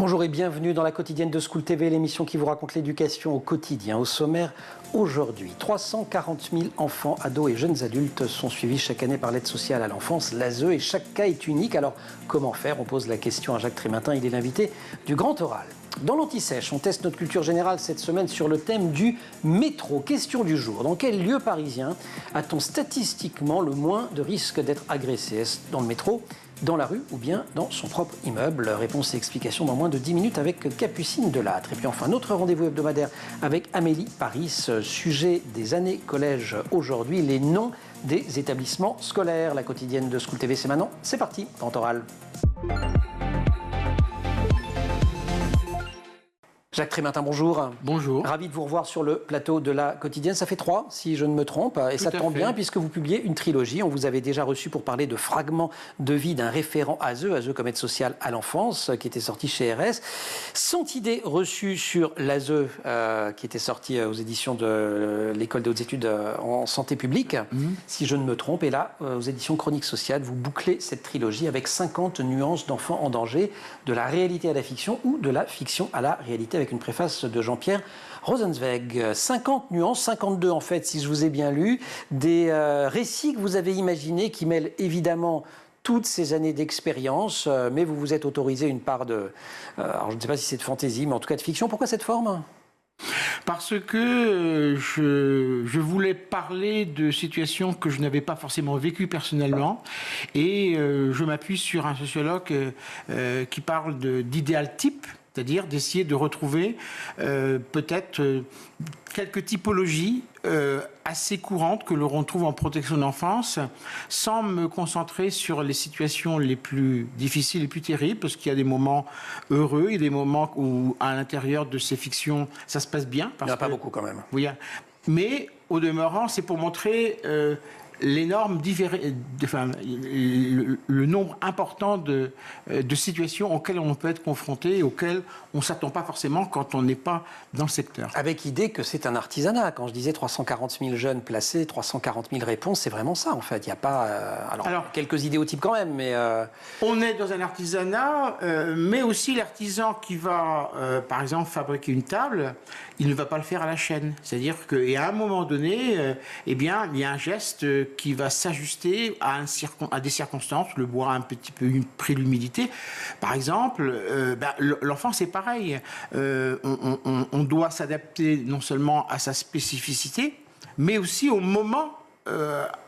Bonjour et bienvenue dans la quotidienne de School TV, l'émission qui vous raconte l'éducation au quotidien. Au sommaire, aujourd'hui, 340 000 enfants, ados et jeunes adultes sont suivis chaque année par l'aide sociale à l'enfance, l'ASE, et chaque cas est unique. Alors, comment faire? On pose la question à Jacques Trémintin, il est l'invité du Grand Oral. Dans l'Anti-Sèche, on teste notre culture générale cette semaine sur le thème du métro. Question du jour. Dans quel lieu parisien a-t-on statistiquement le moins de risques d'être agressé? Est-ce dans le métro, dans la rue ou bien dans son propre immeuble? Réponse et explication dans moins de 10 minutes avec Capucine Delattre. Et puis enfin, notre rendez-vous hebdomadaire avec Amélie Paris, sujet des années collège aujourd'hui, les noms des établissements scolaires. La quotidienne de School TV, c'est maintenant. C'est parti, Grand Oral. Jacques Trémintin, bonjour. Bonjour. Ravi de vous revoir sur le plateau de la quotidienne. Ça fait 3, si je ne me trompe, et ça tombe bien puisque vous publiez une trilogie. On vous avait déjà reçu pour parler de fragments de vie d'un référent ASE comme aide sociale à l'enfance, qui était sorti chez RS. 100 idées reçues sur l'ASE, qui était sorti aux éditions de l'École des hautes études en santé publique, si je ne me trompe. Et là, aux éditions Chroniques Sociales, vous bouclez cette trilogie avec 50 nuances d'enfants en danger, de la réalité à la fiction ou de la fiction à la réalité, avec une préface de Jean-Pierre Rosenzweig. 50 nuances, 52 en fait, si je vous ai bien lu, des récits que vous avez imaginés qui mêlent évidemment toutes ces années d'expérience, mais vous vous êtes autorisé une part de, alors je ne sais pas si c'est de fantaisie, mais en tout cas de fiction. Pourquoi cette forme ? Parce que je voulais parler de situations que je n'avais pas forcément vécues personnellement, et je m'appuie sur un sociologue qui parle d'idéal type, c'est-à-dire d'essayer de retrouver peut-être quelques typologies assez courantes que l'on retrouve en protection d'enfance, sans me concentrer sur les situations les plus difficiles et plus terribles, parce qu'il y a des moments heureux et des moments où, à l'intérieur de ces fictions, ça se passe bien. Il n'y en a pas beaucoup quand même. Oui, mais au demeurant, c'est pour montrer l'énorme le nombre important de situations auxquelles on peut être confronté et auxquelles on ne s'attend pas forcément quand on n'est pas dans le secteur. Avec l'idée que c'est un artisanat. Quand je disais 340 000 jeunes placés, 340 000 réponses, c'est vraiment ça en fait. Il n'y a pas... alors, quelques idéotypes quand même, mais... On est dans un artisanat, mais aussi l'artisan qui va, par exemple, fabriquer une table, il ne va pas le faire à la chaîne. C'est-à-dire qu'à un moment donné, eh bien, il y a un geste qui va s'ajuster à des circonstances. Le bois a un petit peu pris l'humidité. Par exemple, l'enfant, c'est pareil. On doit s'adapter non seulement à sa spécificité, mais aussi au moment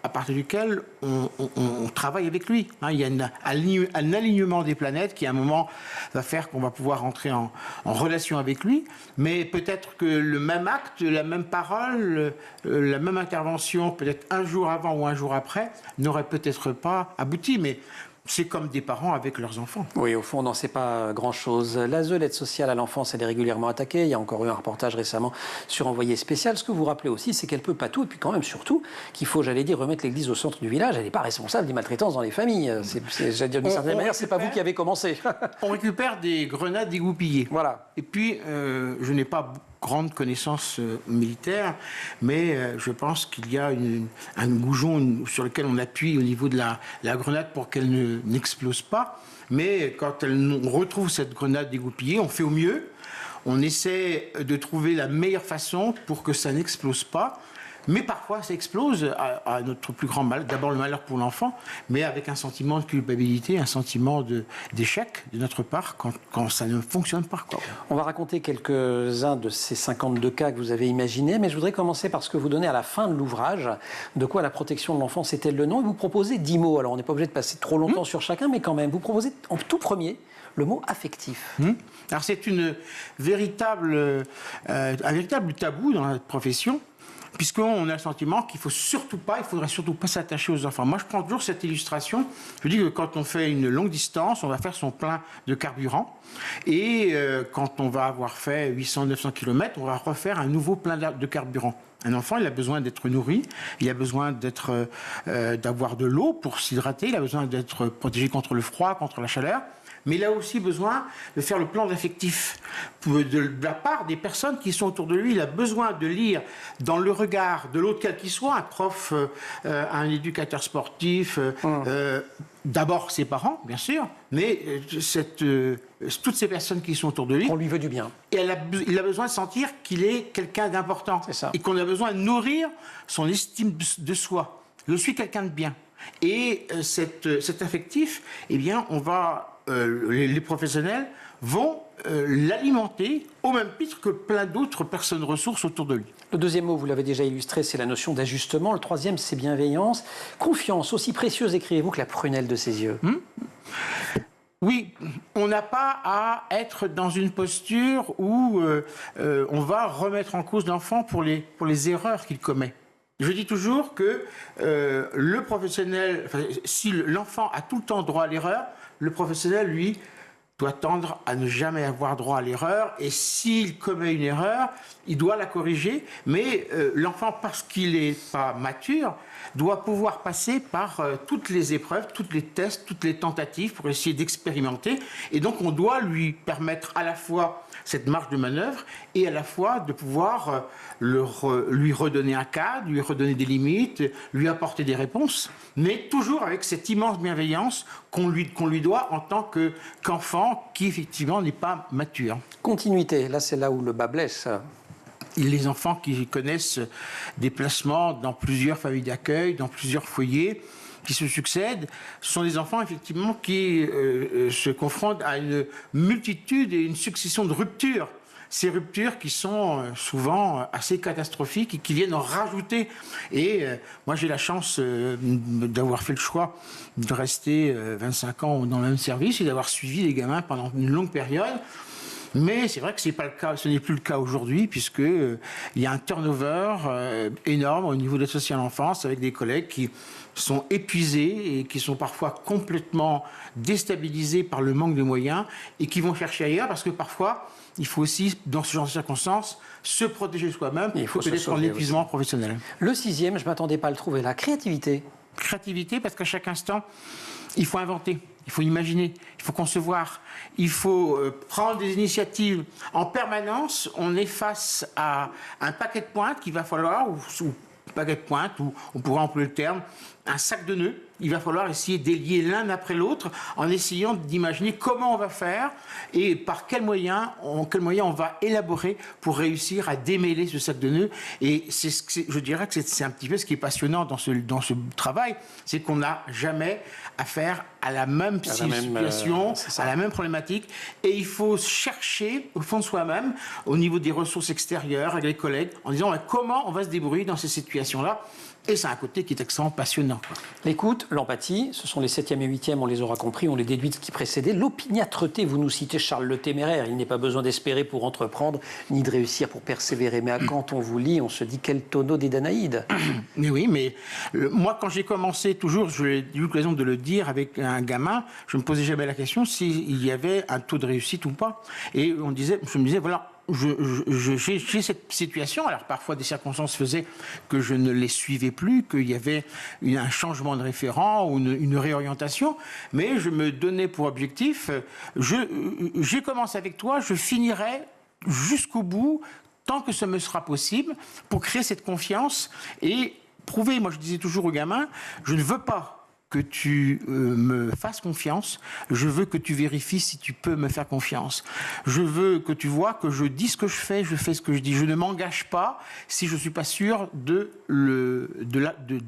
à partir duquel on travaille avec lui. Il y a un alignement des planètes qui, à un moment, va faire qu'on va pouvoir rentrer en relation avec lui. Mais peut-être que le même acte, la même parole, la même intervention, peut-être un jour avant ou un jour après, n'aurait peut-être pas abouti. Mais c'est comme des parents avec leurs enfants. Oui, au fond, on n'en sait pas grand-chose. L'ASE, l'aide sociale à l'enfance, elle est régulièrement attaquée. Il y a encore eu un reportage récemment sur Envoyé spécial. Ce que vous rappelez aussi, c'est qu'elle peut pas tout. Et puis quand même, surtout, qu'il faut, j'allais dire, remettre l'église au centre du village. Elle n'est pas responsable des maltraitances dans les familles. J'allais dire d'une certaine manière, c'est pas vous qui avez commencé. On récupère des grenades dégoupillées. Voilà. Et puis, je n'ai pas grande connaissance militaire, mais je pense qu'il y a un goujon sur lequel on appuie au niveau de la grenade pour qu'elle n'explose pas. Mais quand on retrouve cette grenade dégoupillée, on fait au mieux. On essaie de trouver la meilleure façon pour que ça n'explose pas. Mais parfois, ça explose à notre plus grand mal. D'abord, le malheur pour l'enfant, mais avec un sentiment de culpabilité, un sentiment d'échec de notre part quand ça ne fonctionne pas. On va raconter quelques-uns de ces 52 cas que vous avez imaginés, mais je voudrais commencer par ce que vous donnez à la fin de l'ouvrage. De quoi la protection de l'enfance est-elle le nom? Et vous proposez 10 mots. Alors, on n'est pas obligé de passer trop longtemps sur chacun, mais quand même, vous proposez en tout premier le mot affectif. Alors, c'est un véritable tabou dans la profession, puisqu'on a le sentiment qu'il faudrait surtout pas s'attacher aux enfants. Moi, je prends toujours cette illustration. Je dis que quand on fait une longue distance, on va faire son plein de carburant. Et quand on va avoir fait 800-900 km, on va refaire un nouveau plein de carburant. Un enfant, il a besoin d'être nourri, il a besoin d'avoir de l'eau pour s'hydrater, il a besoin d'être protégé contre le froid, contre la chaleur. Mais il a aussi besoin de faire le plan d'affectif. De la part des personnes qui sont autour de lui, il a besoin de lire dans le regard de l'autre, quel qu'il soit, un prof, un éducateur sportif, d'abord ses parents, bien sûr, mais toutes ces personnes qui sont autour de lui. On lui veut du bien. Et il a besoin de sentir qu'il est quelqu'un d'important. C'est ça. Et qu'on a besoin de nourrir son estime de soi. Je suis quelqu'un de bien. Et cet affectif, eh bien, les professionnels vont l'alimenter au même titre que plein d'autres personnes ressources autour de lui. Le deuxième mot, vous l'avez déjà illustré, c'est la notion d'ajustement. Le troisième, c'est bienveillance. Confiance, aussi précieuse, écrivez-vous, que la prunelle de ses yeux. Oui, on n'a pas à être dans une posture où on va remettre en cause l'enfant pour les erreurs qu'il commet. Je dis toujours que le professionnel, si l'enfant a tout le temps droit à l'erreur, le professionnel, lui, doit tendre à ne jamais avoir droit à l'erreur. Et s'il commet une erreur, il doit la corriger. Mais l'enfant, parce qu'il n'est pas mature, doit pouvoir passer par toutes les épreuves, tous les tests, toutes les tentatives pour essayer d'expérimenter. Et donc, on doit lui permettre à la fois cette marge de manœuvre et à la fois de pouvoir lui redonner un cadre, lui redonner des limites, lui apporter des réponses, mais toujours avec cette immense bienveillance qu'on lui doit en tant qu'enfant qui effectivement n'est pas mature. Continuité, là c'est là où le bas blesse. Les enfants qui connaissent des placements dans plusieurs familles d'accueil, dans plusieurs foyers, qui se succèdent, ce sont des enfants effectivement qui se confrontent à une multitude et une succession de ruptures. Ces ruptures qui sont souvent assez catastrophiques et qui viennent en rajouter. Et moi j'ai la chance d'avoir fait le choix de rester 25 ans dans le même service et d'avoir suivi les gamins pendant une longue période. Mais c'est vrai que c'est pas le cas, ce n'est plus le cas aujourd'hui, puisque il y a un turnover énorme au niveau de l'aide sociale à l'enfance, avec des collègues qui sont épuisés et qui sont parfois complètement déstabilisés par le manque de moyens et qui vont chercher ailleurs, parce que parfois il faut aussi, dans ce genre de circonstances, se protéger soi-même. Il faut peut-être en épuisement professionnel. Le sixième, je ne m'attendais pas à le trouver, la créativité. Créativité, parce qu'à chaque instant, il faut inventer. Il faut imaginer, il faut concevoir, il faut prendre des initiatives. En permanence, on est face à un paquet de pointes qu'il va falloir, ou paquet de pointes, ou on pourrait employer le terme, un sac de nœuds. Il va falloir essayer d'élier l'un après l'autre en essayant d'imaginer comment on va faire et par quels moyens on va élaborer pour réussir à démêler ce sac de nœuds. Et je dirais que c'est un petit peu ce qui est passionnant dans ce travail, c'est qu'on n'a jamais affaire à la même situation, à la même problématique. Et il faut chercher au fond de soi-même, au niveau des ressources extérieures, avec les collègues, en disant comment on va se débrouiller dans ces situations-là. Et c'est un côté qui est extrêmement passionnant. L'écoute, l'empathie, ce sont les 7e et 8e, on les aura compris, on les déduit de ce qui précédait. L'opiniâtreté, vous nous citez Charles le Téméraire, il n'est pas besoin d'espérer pour entreprendre, ni de réussir pour persévérer. Mais quand on vous lit, on se dit quel tonneau des Danaïdes. Mais oui, mais moi quand j'ai commencé, toujours, j'ai eu l'occasion de le dire avec un gamin, je ne me posais jamais la question s'il y avait un taux de réussite ou pas. Et je me disais, voilà, j'ai cette situation, alors parfois des circonstances faisaient que je ne les suivais plus, qu'il y avait un changement de référent ou une réorientation, mais je me donnais pour objectif, j'ai commencé avec toi, je finirai jusqu'au bout, tant que ce me sera possible, pour créer cette confiance et prouver, moi je disais toujours aux gamins, je ne veux pas que tu me fasses confiance, je veux que tu vérifies si tu peux me faire confiance. Je veux que tu vois que je dis ce que je fais ce que je dis. Je ne m'engage pas si je ne suis pas sûr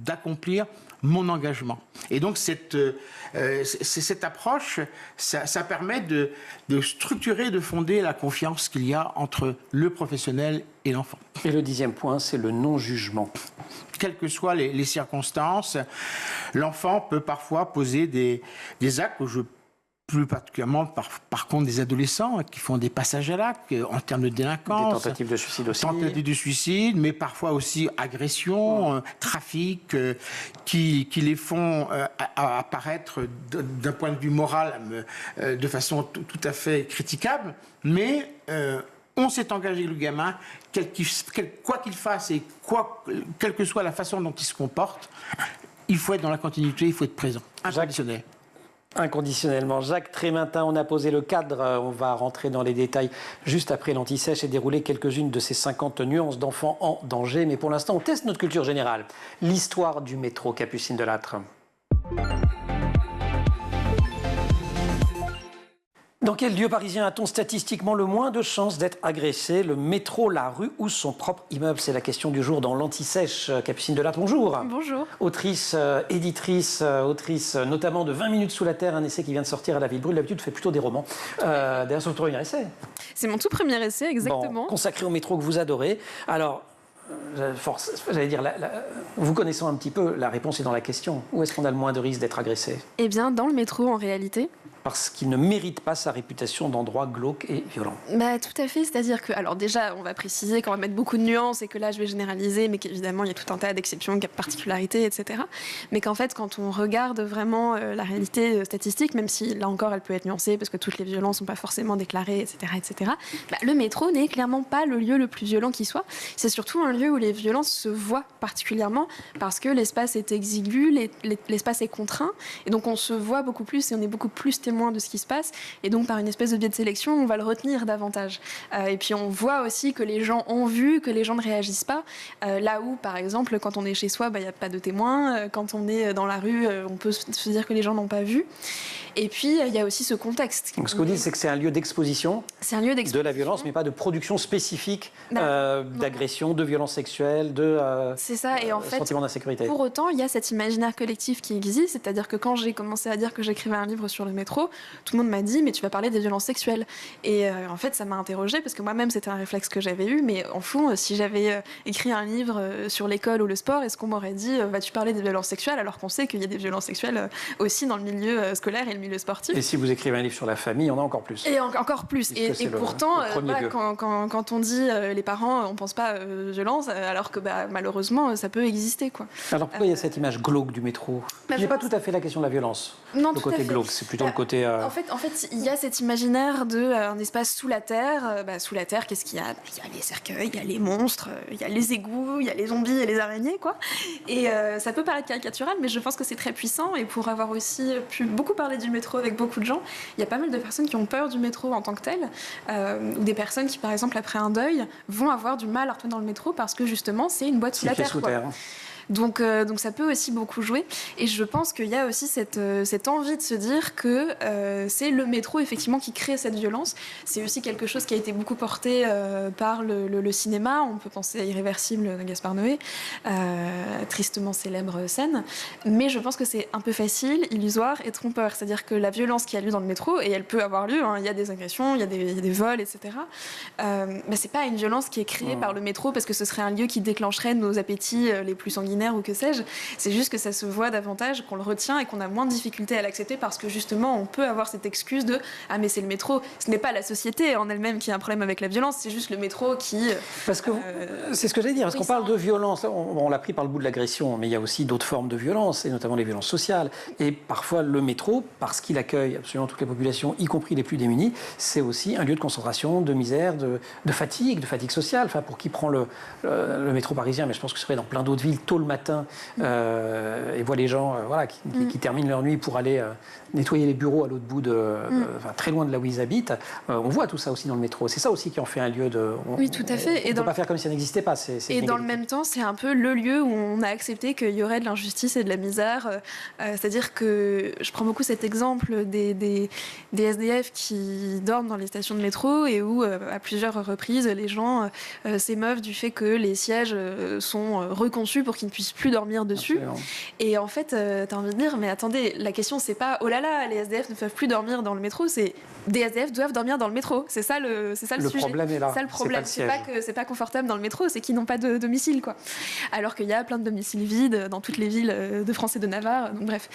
d'accomplir mon engagement. Et donc cette approche, ça permet de structurer, de fonder la confiance qu'il y a entre le professionnel et l'enfant. Et le 10e point, c'est le non-jugement. Quelles que soient les circonstances, l'enfant peut parfois poser des actes plus particulièrement par contre des adolescents qui font des passages à l'acte en termes de délinquance. Des tentatives de suicide aussi. Tentatives de suicide, mais parfois aussi agressions, trafic, qui les font apparaître d'un point de vue moral de façon tout à fait critiquable. Mais on s'est engagé avec le gamin, quoi qu'il fasse et quelle que soit la façon dont il se comporte, il faut être dans la continuité, il faut être présent, inconditionnel. Inconditionnellement. Jacques Trémintin, on a posé le cadre, on va rentrer dans les détails juste après l'anti-sèche et dérouler quelques-unes de ces 50 nuances d'enfants en danger. Mais pour l'instant, on teste notre culture générale. L'histoire du métro, Capucine Delattre. Dans quel lieu parisien a-t-on statistiquement le moins de chances d'être agressé? Le métro, la rue ou son propre immeuble? C'est la question du jour dans l'Anti-Sèche. Capucine Delattre, bonjour. Bonjour. Autrice, éditrice, autrice notamment de 20 minutes sous la terre, un essai qui vient de sortir à la Ville Brûle. D'habitude, fait plutôt des romans. D'ailleurs, c'est votre premier essai. C'est mon tout premier essai, exactement. Bon, consacré au métro que vous adorez. Alors, j'allais dire, vous connaissant un petit peu, la réponse est dans la question. Où est-ce qu'on a le moins de risque d'être agressé? Eh bien, dans le métro, en réalité. Parce qu'il ne mérite pas sa réputation d'endroit glauque et violent. Bah, tout à fait, c'est-à-dire que, alors déjà, on va préciser qu'on va mettre beaucoup de nuances et que là, je vais généraliser, mais qu'évidemment, il y a tout un tas d'exceptions, de particularités, etc. Mais qu'en fait, quand on regarde vraiment la réalité statistique, même si là encore, elle peut être nuancée, parce que toutes les violences ne sont pas forcément déclarées, etc., bah, le métro n'est clairement pas le lieu le plus violent qui soit. C'est surtout un lieu où les violences se voient particulièrement, parce que l'espace est exigu, l'espace est contraint, et donc on se voit beaucoup plus et on est beaucoup plus témoin de ce qui se passe, et donc par une espèce de biais de sélection, on va le retenir davantage. Et puis on voit aussi que les gens ont vu, que les gens ne réagissent pas, là où par exemple quand on est chez soi, il n'y a pas de témoins, quand on est dans la rue, on peut se dire que les gens n'ont pas vu. Et puis il y a aussi ce contexte. Donc ce que vous dites, c'est que c'est un lieu d'exposition, de la violence, mais pas de production spécifique d'agression, de violence sexuelle, de c'est ça. Et en fait, sentiment d'insécurité. Pour autant, il y a cet imaginaire collectif qui existe, c'est-à-dire que quand j'ai commencé à dire que j'écrivais un livre sur le métro, tout le monde m'a dit mais tu vas parler des violences sexuelles. Et en fait, ça m'a interrogée parce que moi-même c'était un réflexe que j'avais eu, mais en fond, si j'avais écrit un livre sur l'école ou le sport, est-ce qu'on m'aurait dit vas-tu parler des violences sexuelles, alors qu'on sait qu'il y a des violences sexuelles aussi dans le milieu scolaire et le milieu sportif. Et si vous écrivez un livre sur la famille, il y en a encore plus. Et encore plus. Et pourtant, voilà, quand on dit les parents, on pense pas violence, alors que malheureusement, ça peut exister, quoi. Alors pourquoi il y a cette image glauque du métro? J'ai pas tout à fait la question de la violence. Non, le côté glauque, c'est plutôt le côté. En fait, il y a cet imaginaire d'un espace sous la terre. Sous la terre, qu'est-ce qu'il y a? Il y a les cercueils, il y a les monstres, il y a les égouts, il y a les zombies et les araignées, quoi. Et ça peut paraître caricatural, mais je pense que c'est très puissant. Et pour avoir aussi pu beaucoup parler du métro avec beaucoup de gens, il y a pas mal de personnes qui ont peur du métro en tant que tel, ou des personnes qui, par exemple, après un deuil, vont avoir du mal à retourner dans le métro parce que justement, c'est une boîte sous la terre. Donc ça peut aussi beaucoup jouer. Et je pense qu'il y a aussi cette envie de se dire que c'est le métro effectivement qui crée cette violence. C'est aussi quelque chose qui a été beaucoup porté par le cinéma. On peut penser à Irréversible de Gaspard Noé, tristement célèbre scène. Mais je pense que c'est un peu facile, illusoire et trompeur. C'est-à-dire que la violence qui a lieu dans le métro, et elle peut avoir lieu, il y a des agressions, il y a des vols, etc. Mais c'est pas une violence qui est créée par le métro parce que ce serait un lieu qui déclencherait nos appétits les plus sanguinaires ou que sais-je. C'est juste que ça se voit davantage, qu'on le retient et qu'on a moins de difficulté à l'accepter parce que justement on peut avoir cette excuse de « Ah mais c'est le métro ». Ce n'est pas la société en elle-même qui a un problème avec la violence, c'est juste le métro qui... Parce que c'est ce que j'allais dire, parce qu'on parle de violence, on l'a pris par le bout de l'agression, mais il y a aussi d'autres formes de violence, et notamment les violences sociales. Et parfois le métro, parce qu'il accueille absolument toutes les populations, y compris les plus démunies, c'est aussi un lieu de concentration, de misère, de fatigue sociale. Enfin, pour qui prend le métro parisien, mais je pense que ce serait dans plein d'autres villes, tôt le matin, et voit les gens qui terminent leur nuit pour aller nettoyer les bureaux à l'autre bout très loin de là où ils habitent. On voit tout ça aussi dans le métro. C'est ça aussi qui en fait un lieu de... Oui, tout à fait. On ne peut pas faire comme si ça n'existait pas. Et dans le même temps, c'est un peu le lieu où on a accepté qu'il y aurait de l'injustice et de la misère. C'est-à-dire que je prends beaucoup cet exemple des SDF qui dorment dans les stations de métro et où, à plusieurs reprises, les gens s'émeuvent du fait que les sièges sont reconçus pour qu'ils ne puissent plus dormir dessus. Absolument. Et en fait, t'as envie de dire, mais attendez, la question, c'est pas « Oh là là, les SDF ne peuvent plus dormir dans le métro », c'est « Des SDF doivent dormir dans le métro ». C'est ça le sujet. Le problème est là. C'est ça le problème. C'est pas que c'est pas confortable dans le métro, c'est qu'ils n'ont pas de domicile, quoi. Alors qu'il y a plein de domiciles vides dans toutes les villes de France et de Navarre. Donc bref.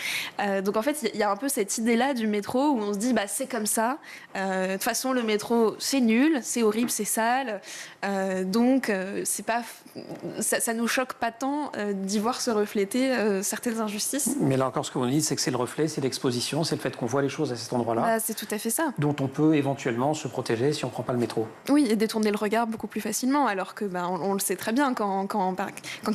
Donc en fait, il y a un peu cette idée-là du métro où on se dit, c'est comme ça. De toute façon, le métro, c'est nul, c'est horrible, c'est sale. Donc c'est pas, ça nous choque pas tant d'y voir se refléter certaines injustices. Mais là encore, ce que vous nous dites, c'est que c'est le reflet, c'est l'exposition, c'est le fait qu'on voit les choses à cet endroit-là. Bah, c'est tout à fait ça. Dont on peut éventuellement se protéger si on ne prend pas le métro. Oui, et détourner le regard beaucoup plus facilement, alors que on le sait très bien, quand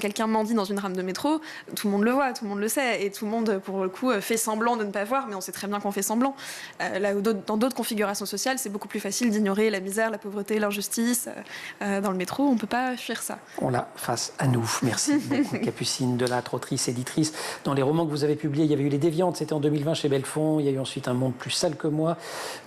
quelqu'un mendie dans une rame de métro, tout le monde le voit, tout le monde le sait, et tout le monde, pour le coup, fait semblant de ne pas voir, mais on sait très bien qu'on fait semblant. Là où dans d'autres configurations sociales, c'est beaucoup plus facile d'ignorer la misère, la pauvreté, l'injustice. Dans le métro, on ne peut pas fuir ça. On l'a face à nous. Merci beaucoup, Capucine Delattre, autrice, éditrice. Dans les romans que vous avez publiés, il y avait eu Les Déviantes, c'était en 2020 chez Belfond. Il y a eu ensuite Un monde plus sale que moi,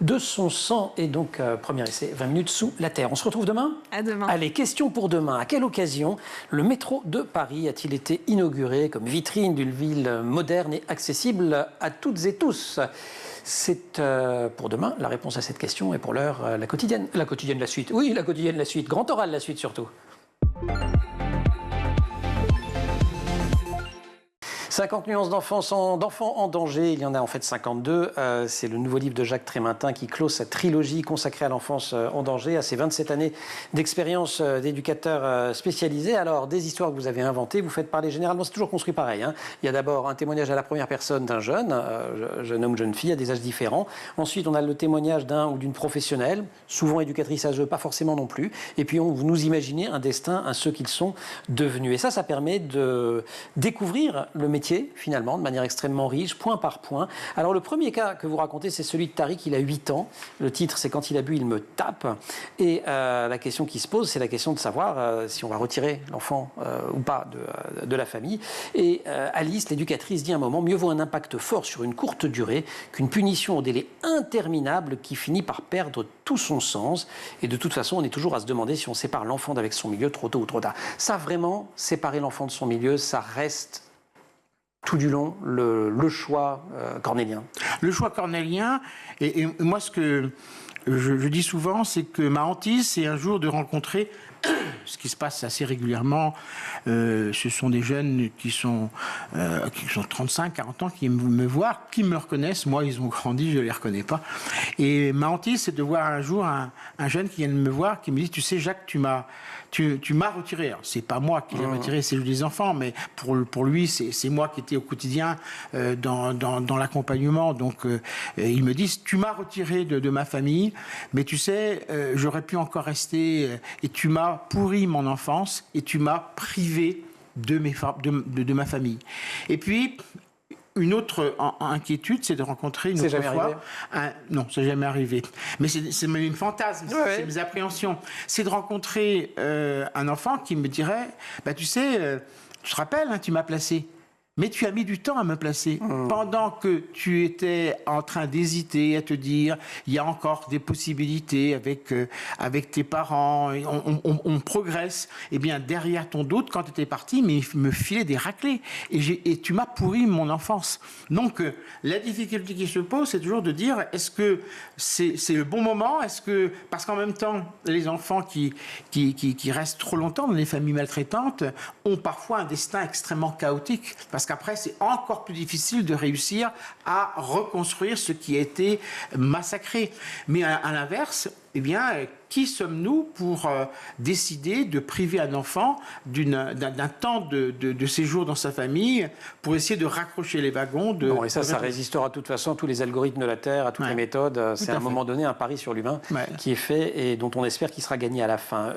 De son sang, et donc, premier essai, 20 minutes sous la terre. On se retrouve demain ? À demain. Allez, question pour demain. À quelle occasion le métro de Paris a-t-il été inauguré comme vitrine d'une ville moderne et accessible à toutes et tous ? C'est pour demain la réponse à cette question, et pour l'heure, la quotidienne. La quotidienne, la suite. Oui, la quotidienne, la suite. Grand oral, la suite surtout. 50 nuances d'enfants en danger, il y en a en fait 52. C'est le nouveau livre de Jacques Trémintin qui clôt sa trilogie consacrée à l'enfance en danger, à ses 27 années d'expérience d'éducateur spécialisé. Alors, des histoires que vous avez inventées, vous faites parler généralement, c'est toujours construit pareil. Il y a d'abord un témoignage à la première personne d'un jeune homme, jeune fille, à des âges différents. Ensuite, on a le témoignage d'un ou d'une professionnelle, souvent éducatrice à jeu, pas forcément non plus. Et puis, vous nous imaginez un destin à ceux qu'ils sont devenus. Et ça permet de découvrir le métier finalement, de manière extrêmement riche, point par point. Alors le premier cas que vous racontez, c'est celui de Tariq, il a 8 ans. Le titre, c'est Quand il a bu, il me tape. Et la question qui se pose, c'est la question de savoir si on va retirer l'enfant ou pas de la famille. Et Alice, l'éducatrice, dit un moment, mieux vaut un impact fort sur une courte durée qu'une punition au délai interminable qui finit par perdre tout son sens. Et de toute façon, on est toujours à se demander si on sépare l'enfant d'avec son milieu trop tôt ou trop tard. Ça, vraiment, séparer l'enfant de son milieu, ça reste tout du long le choix cornélien. Le choix cornélien, et moi ce que je dis souvent, c'est que ma hantise, c'est un jour de rencontrer, ce qui se passe assez régulièrement, ce sont des jeunes qui sont 35, 40 ans, qui viennent me voir, qui me reconnaissent. Moi, ils ont grandi, je ne les reconnais pas. Et ma hantise, c'est de voir un jour un jeune qui vient me voir, qui me dit, tu sais, Jacques, tu m'as retiré. Alors, c'est pas moi qui l'ai retiré, c'est les enfants, mais pour lui, c'est moi qui étais au quotidien dans l'accompagnement. Donc, ils me disent, tu m'as retiré de ma famille, mais tu sais, j'aurais pu encore rester, et tu m'as pourri mon enfance, et tu m'as privé de ma famille. Et puis, une autre inquiétude, c'est de rencontrer une autre fois... Non, c'est jamais arrivé. Mais c'est même une fantasme, c'est mes appréhensions. C'est de rencontrer un enfant qui me dirait, tu sais, tu te rappelles, tu m'as placé. Mais tu as mis du temps à me placer. Pendant que tu étais en train d'hésiter, à te dire, il y a encore des possibilités avec tes parents, on progresse. Eh bien, derrière ton dos, quand tu étais parti, mais il me filait des raclées. Et tu m'as pourri mon enfance. Donc, la difficulté qui se pose, c'est toujours de dire, est-ce que c'est le bon moment ? Parce qu'en même temps, les enfants qui restent trop longtemps dans les familles maltraitantes ont parfois un destin extrêmement chaotique. Parce qu'après, c'est encore plus difficile de réussir à reconstruire ce qui a été massacré. Mais à l'inverse, eh bien, qui sommes-nous pour décider de priver un enfant d'un temps de séjour dans sa famille pour essayer de raccrocher les wagons Bon, et ça résistera de toute façon à tous les algorithmes de la Terre, à toutes les méthodes. C'est à un moment donné un pari sur l'humain qui est fait et dont on espère qu'il sera gagné à la fin.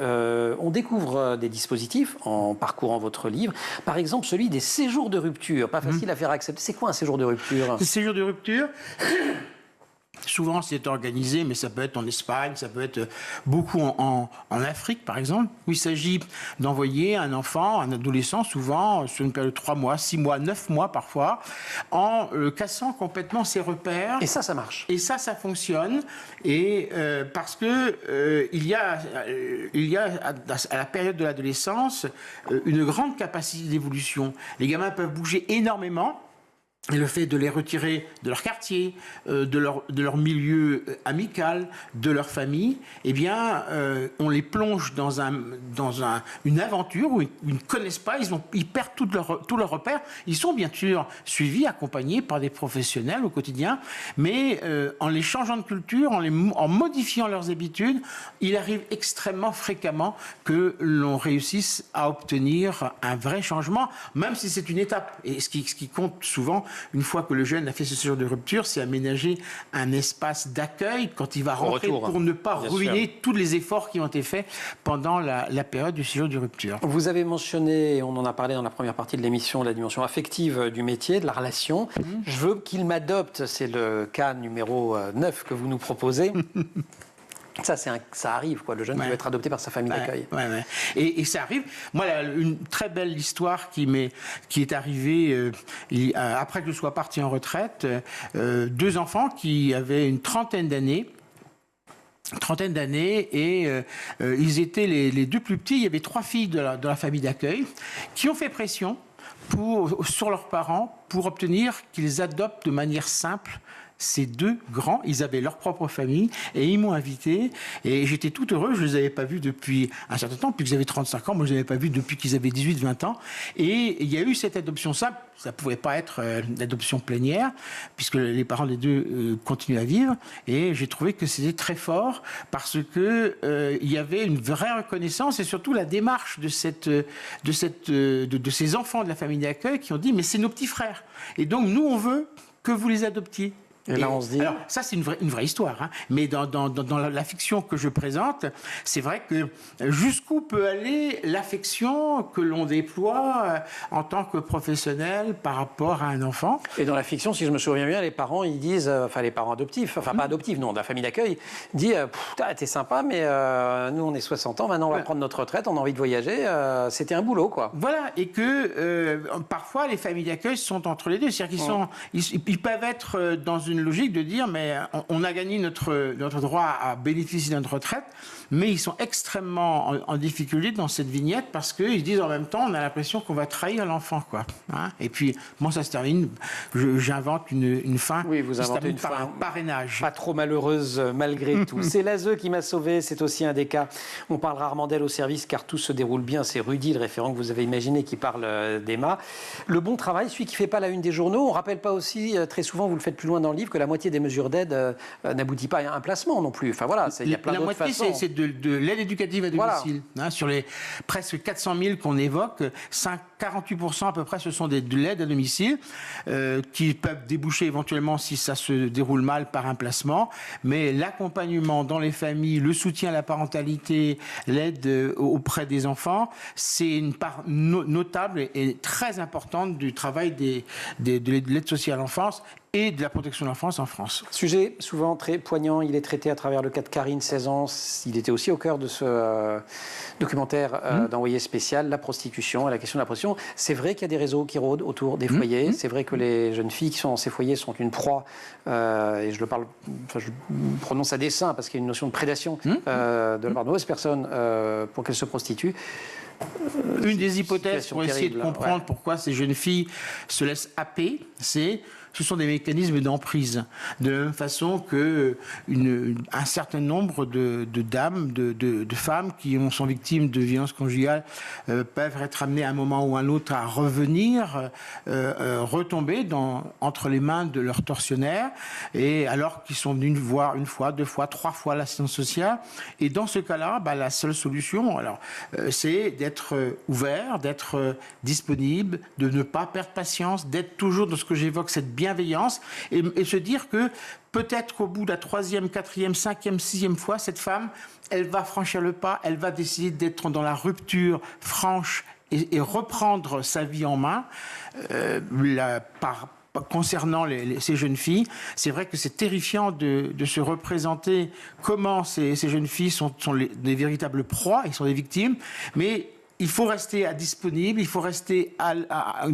On découvre des dispositifs en parcourant votre livre. Par exemple, celui des séjours de rupture. Pas facile à faire accepter. C'est quoi un séjour de rupture ? Un séjour de rupture souvent, c'est organisé, mais ça peut être en Espagne, ça peut être beaucoup en Afrique, par exemple, où il s'agit d'envoyer un enfant, un adolescent, souvent, sur une période de 3 mois, 6 mois, 9 mois parfois, en cassant complètement ses repères. Et ça marche. Et ça fonctionne. Et parce que il y a à la période de l'adolescence une grande capacité d'évolution. Les gamins peuvent bouger énormément. Et le fait de les retirer de leur quartier, de leur milieu amical, de leur famille, eh bien, on les plonge dans une aventure où ils ne connaissent pas, ils perdent tous leurs repères. Ils sont bien sûr suivis, accompagnés par des professionnels au quotidien, mais en les changeant de culture, en modifiant leurs habitudes, il arrive extrêmement fréquemment que l'on réussisse à obtenir un vrai changement, même si c'est une étape. Et ce qui compte souvent, une fois que le jeune a fait ce séjour de rupture, c'est aménager un espace d'accueil quand il va rentrer pour ne pas ruiner tous les efforts qui ont été faits pendant la période du séjour de rupture. Vous avez mentionné, on en a parlé dans la première partie de l'émission, la dimension affective du métier, de la relation. Je veux qu'il m'adopte, c'est le cas numéro 9 que vous nous proposez. Ça arrive, quoi. Le jeune veut être adopté par sa famille d'accueil. Ouais. Et ça arrive. Moi, une très belle histoire qui est arrivée après que je sois parti en retraite. 2 enfants qui avaient une trentaine d'années et ils étaient les 2 plus petits. Il y avait 3 filles de la famille d'accueil qui ont fait pression sur leurs parents pour obtenir qu'ils adoptent de manière simple ces 2 grands. Ils avaient leur propre famille et ils m'ont invité et j'étais tout heureux. Je ne les avais pas vus depuis un certain temps, depuis qu'ils avaient 35 ans. Moi, je ne les avais pas vus depuis qu'ils avaient 18-20 ans. Et il y a eu cette adoption simple. Ça ne pouvait pas être l'adoption plénière puisque les parents des 2 continuent à vivre. Et j'ai trouvé que c'était très fort parce que il y avait une vraie reconnaissance et surtout la démarche de ces enfants de la famille d'accueil qui ont dit « mais c'est nos petits frères. Et donc, nous, on veut que vous les adoptiez. » Et là, on se dit... Alors, ça, c'est une vraie histoire. Hein. Mais dans la fiction que je présente, c'est vrai que jusqu'où peut aller l'affection que l'on déploie en tant que professionnel par rapport à un enfant. Et dans la fiction, si je me souviens bien, les parents, ils disent... les parents adoptifs, pas adoptifs, non, de la famille d'accueil, disent « t'es sympa, mais nous, on est 60 ans, maintenant, on va prendre notre retraite, on a envie de voyager. C'était un boulot, quoi. » Voilà, et que parfois, les familles d'accueil sont entre les deux. C'est-à-dire qu'ils peuvent être dans une logique de dire mais on a gagné notre droit à bénéficier de notre retraite, mais ils sont extrêmement en difficulté dans cette vignette parce qu'ils disent en même temps on a l'impression qu'on va trahir l'enfant, quoi. Hein, et puis bon, ça se termine, j'invente une fin. Oui, vous inventez une fin parrainage. Pas trop malheureuse malgré tout. C'est l'ASE qui m'a sauvé, c'est aussi un des cas. On parle rarement d'elle au service car tout se déroule bien. C'est Rudy, le référent que vous avez imaginé, qui parle d'Emma. Le bon travail, celui qui ne fait pas la une des journaux. On ne rappelle pas aussi, très souvent, vous le faites plus loin dans le livre, que la moitié des mesures d'aide n'aboutit pas à un placement non plus. Enfin voilà, il y a plein d'autres façons. La moitié, c'est de l'aide éducative à domicile. Voilà. Hein, sur les presque 400 000 qu'on évoque, 48% à peu près, ce sont de l'aide à domicile qui peuvent déboucher éventuellement, si ça se déroule mal, par un placement. Mais l'accompagnement dans les familles, le soutien à la parentalité, l'aide auprès des enfants, c'est une part notable et très importante du travail de l'aide sociale à l'enfance et de la protection de l'enfance en France. Sujet souvent très poignant, il est traité à travers le cas de Karine, 16 ans. Il était aussi au cœur de ce documentaire d'Envoyé spécial, la prostitution et la question de la prostitution. C'est vrai qu'il y a des réseaux qui rôdent autour des foyers. C'est vrai que les jeunes filles qui sont dans ces foyers sont une proie, et je prononce à dessein parce qu'il y a une notion de prédation de la part de mauvaises personnes pour qu'elles se prostituent. Une des hypothèses pour essayer de comprendre pourquoi ces jeunes filles se laissent happer, ce sont des mécanismes d'emprise. De la même façon que un certain nombre de dames, de femmes qui sont victimes de violences conjugales peuvent être amenées à un moment ou à un autre à revenir, retomber entre les mains de leurs tortionnaires, et alors qu'ils sont venus voir 1 fois, 2 fois, 3 fois l'assistance sociale. Et dans ce cas-là, la seule solution, c'est d'être ouvert, d'être disponible, de ne pas perdre patience, d'être toujours dans ce que j'évoque, cette bienveillance, et se dire que peut-être qu'au bout de la 3e, 4e, 5e, 6e fois, cette femme, elle va franchir le pas, elle va décider d'être dans la rupture franche et reprendre sa vie en main. Concernant ces jeunes filles, c'est vrai que c'est terrifiant de se représenter comment ces jeunes filles sont des véritables proies, ils sont des victimes, mais il faut rester disponible, il faut rester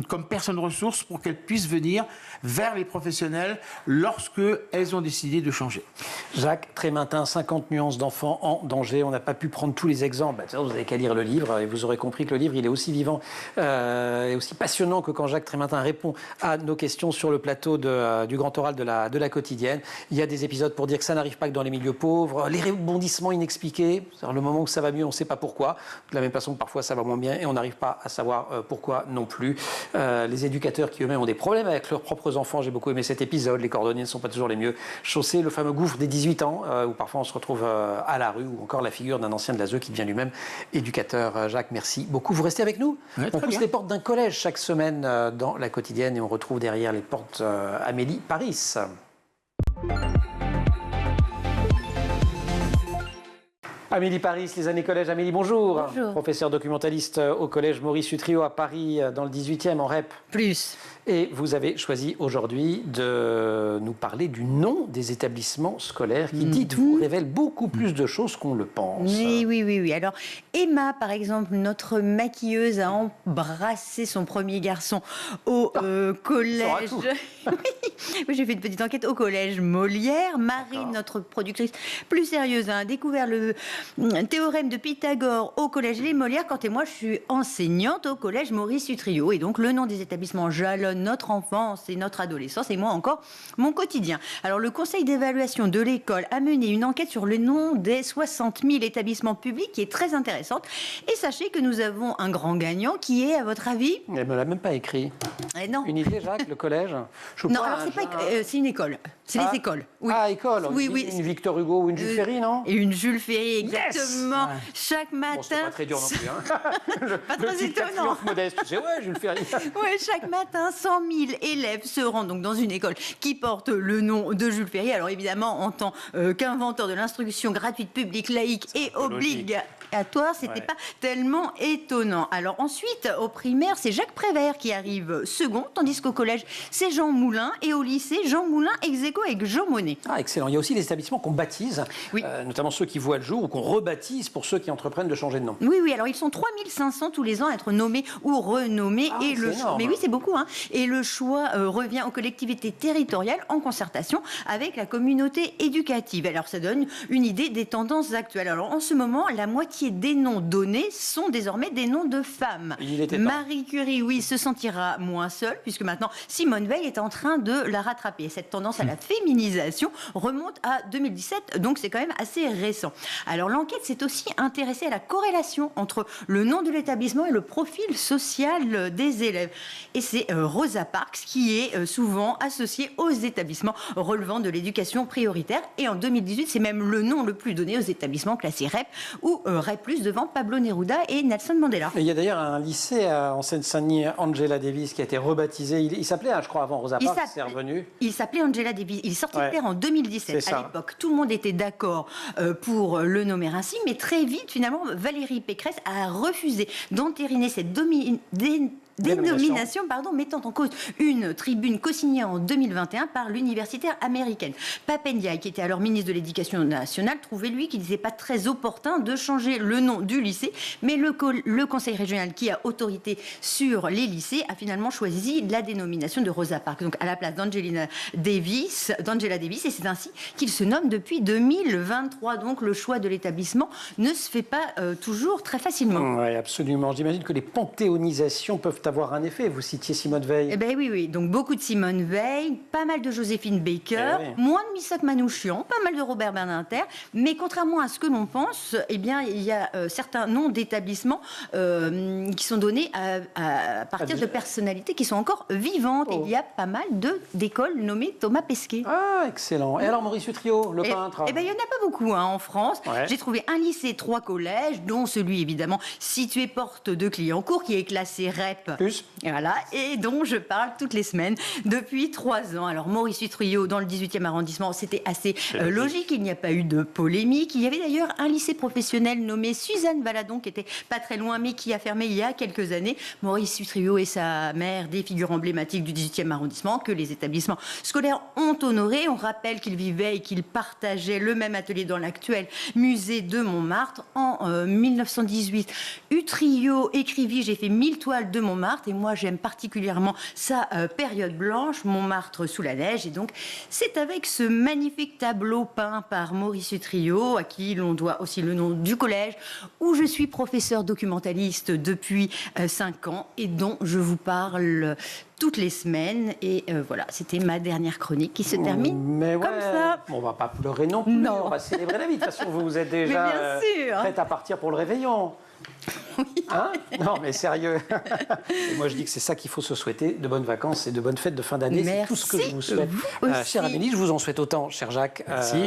comme personne ressource pour qu'elles puissent venir vers les professionnels lorsque elles ont décidé de changer. Jacques Trémintin, 50 nuances d'enfants en danger. On n'a pas pu prendre tous les exemples. Vous n'avez qu'à lire le livre et vous aurez compris que le livre, il est aussi vivant et aussi passionnant que quand Jacques Trémintin répond à nos questions sur le plateau du Grand Oral de la quotidienne. Il y a des épisodes pour dire que ça n'arrive pas que dans les milieux pauvres, les rebondissements inexpliqués. Le moment où ça va mieux, on ne sait pas pourquoi. De la même façon que parfois ça va moins bien et on n'arrive pas à savoir pourquoi non plus. Les éducateurs qui eux-mêmes ont des problèmes avec leurs propres enfants, j'ai beaucoup aimé cet épisode, les cordonniers ne sont pas toujours les mieux chaussés, le fameux gouffre des 18 ans où parfois on se retrouve à la rue ou encore la figure d'un ancien de l'ASE qui devient lui-même éducateur. Jacques, merci beaucoup. Vous restez avec nous. Ouais, on pousse les portes d'un collège chaque semaine dans la quotidienne et on retrouve derrière les portes Amélie Paris. Amélie Paris, les années collège. Amélie, bonjour. Bonjour. Professeur documentaliste au collège Maurice Utrio à Paris, dans le 18e, en REP. Plus. Et vous avez choisi aujourd'hui de nous parler du nom des établissements scolaires qui, dites-vous, révèle beaucoup plus de choses qu'on le pense. Oui. Alors, Emma, par exemple, notre maquilleuse, a embrassé son premier garçon au collège. Oui, j'ai fait une petite enquête au collège Molière. Marie, notre productrice plus sérieuse, a découvert le théorème de Pythagore au collège Les Molières. Quant à moi, je suis enseignante au collège Maurice Utrio. Et donc, le nom des établissements jalonne notre enfance et notre adolescence et moi encore mon quotidien. Alors le conseil d'évaluation de l'école a mené une enquête sur le nom des 60 000 établissements publics qui est très intéressante et sachez que nous avons un grand gagnant qui est, à votre avis... Elle ne me l'a même pas écrit. Non. Une idée, Jacques, le collège? Non, alors c'est une école. C'est les écoles. Oui. Ah, école. Oui. Une Victor Hugo ou une Jules Ferry, non? Et une Jules Ferry, exactement. Yes. Chaque matin... Bon, c'est pas très dur non plus. Hein. Pas très étonnant. Modeste, tu sais, ouais, Jules Ferry. Oui, chaque matin, 100 000 élèves se rendent donc dans une école qui porte le nom de Jules Ferry. Alors évidemment, en tant qu'inventeur de l'instruction gratuite, publique, laïque et obligatoire, c'était pas tellement étonnant. Alors ensuite, au primaire, c'est Jacques Prévert qui arrive second, tandis qu'au collège, c'est Jean Moulin et au lycée, Jean Moulin ex aequo avec Jean Monnet. Ah, excellent. Il y a aussi les établissements qu'on baptise, notamment ceux qui voient le jour ou qu'on rebaptise pour ceux qui entreprennent de changer de nom. Oui. Alors ils sont 3500 tous les ans à être nommés ou renommés. Ah, c'est énorme. Mais oui, c'est beaucoup. Hein. Et le choix revient aux collectivités territoriales en concertation avec la communauté éducative. Alors ça donne une idée des tendances actuelles. Alors en ce moment, la moitié des noms donnés sont désormais des noms de femmes. Il était temps. Marie Curie, oui, se sentira moins seule puisque maintenant Simone Veil est en train de la rattraper. Et cette tendance à la féminisation remonte à 2017, donc c'est quand même assez récent. Alors l'enquête s'est aussi intéressée à la corrélation entre le nom de l'établissement et le profil social des élèves. Et c'est Rosa Parks qui est souvent associée aux établissements relevant de l'éducation prioritaire. Et en 2018, c'est même le nom le plus donné aux établissements classés REP ou REP+, devant Pablo Neruda et Nelson Mandela. Et il y a d'ailleurs un lycée en Seine-Saint-Denis, Angela Davis, qui a été rebaptisé. Il s'appelait, je crois, avant Rosa Parks, c'est revenu. Il s'appelait Angela Davis. Il est sorti de terre en 2017. À l'époque, tout le monde était d'accord pour le nommer ainsi, mais très vite, finalement, Valérie Pécresse a refusé d'entériner cette dénomination, mettant en cause une tribune co-signée en 2021 par l'universitaire américaine. Papendiaï, qui était alors ministre de l'Éducation nationale, trouvait, lui, qu'il n'était pas très opportun de changer le nom du lycée, mais le conseil régional, qui a autorité sur les lycées, a finalement choisi la dénomination de Rosa Parks, donc à la place d'Angela Davis, et c'est ainsi qu'il se nomme depuis 2023. Donc le choix de l'établissement ne se fait pas toujours très facilement. Oui, absolument. J'imagine que les panthéonisations peuvent avoir un effet. Vous citiez Simone Veil. Eh bien oui. Donc beaucoup de Simone Veil, pas mal de Joséphine Baker, moins de Missak Manouchian, pas mal de Robert Badinter. Mais contrairement à ce que l'on pense, il y a certains noms d'établissements qui sont donnés à partir de personnalités qui sont encore vivantes. Et il y a pas mal d'écoles nommées Thomas Pesquet. Ah, excellent. Et alors Maurice Utrio, le peintre? Eh bien, il n'y en a pas beaucoup en France. J'ai trouvé un lycée, 3 collèges, dont celui évidemment situé porte de Clignancourt, qui est classé REP Plus. Voilà, et dont je parle toutes les semaines depuis 3 ans. Alors Maurice Utrillo, dans le 18e arrondissement, c'était assez logique, il n'y a pas eu de polémique. Il y avait d'ailleurs un lycée professionnel nommé Suzanne Valadon, qui était pas très loin, mais qui a fermé il y a quelques années. Maurice Utrillo et sa mère, des figures emblématiques du 18e arrondissement, que les établissements scolaires ont honoré. On rappelle qu'ils vivaient et qu'ils partageaient le même atelier dans l'actuel musée de Montmartre. En 1918, Utrillo écrivit « J'ai fait 1000 toiles de Montmartre » et moi j'aime particulièrement sa période blanche, Montmartre sous la neige. Et donc c'est avec ce magnifique tableau peint par Maurice Utrillo, à qui l'on doit aussi le nom du collège, où je suis professeur documentaliste depuis 5 ans et dont je vous parle toutes les semaines. Et voilà, c'était ma dernière chronique qui se termine comme ça. On va pas pleurer non plus, non. On va célébrer la vie. De toute façon, vous êtes déjà prête à partir pour le réveillon. Oui. Hein? Non, mais sérieux. Et moi, je dis que c'est ça qu'il faut se souhaiter, de bonnes vacances et de bonnes fêtes de fin d'année. C'est tout ce que je vous souhaite. Chère Amélie, je vous en souhaite autant, cher Jacques.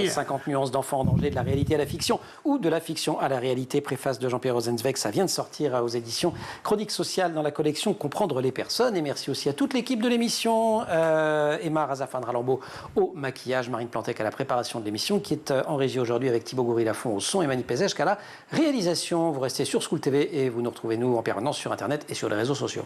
50 nuances d'enfants en danger, de la réalité à la fiction ou de la fiction à la réalité. Préface de Jean-Pierre Rosenzweig, ça vient de sortir aux éditions Chronique Sociale dans la collection Comprendre les personnes. Et merci aussi à toute l'équipe de l'émission. Emma Razafan-Ralambeau au maquillage, Marine Plantec à la préparation de l'émission, qui est en régie aujourd'hui avec Thibaut Goury-Lafont au son et Mani Pézèche à la réalisation. Vous restez sur School TV et vous nous retrouvez nous en permanence sur Internet et sur les réseaux sociaux.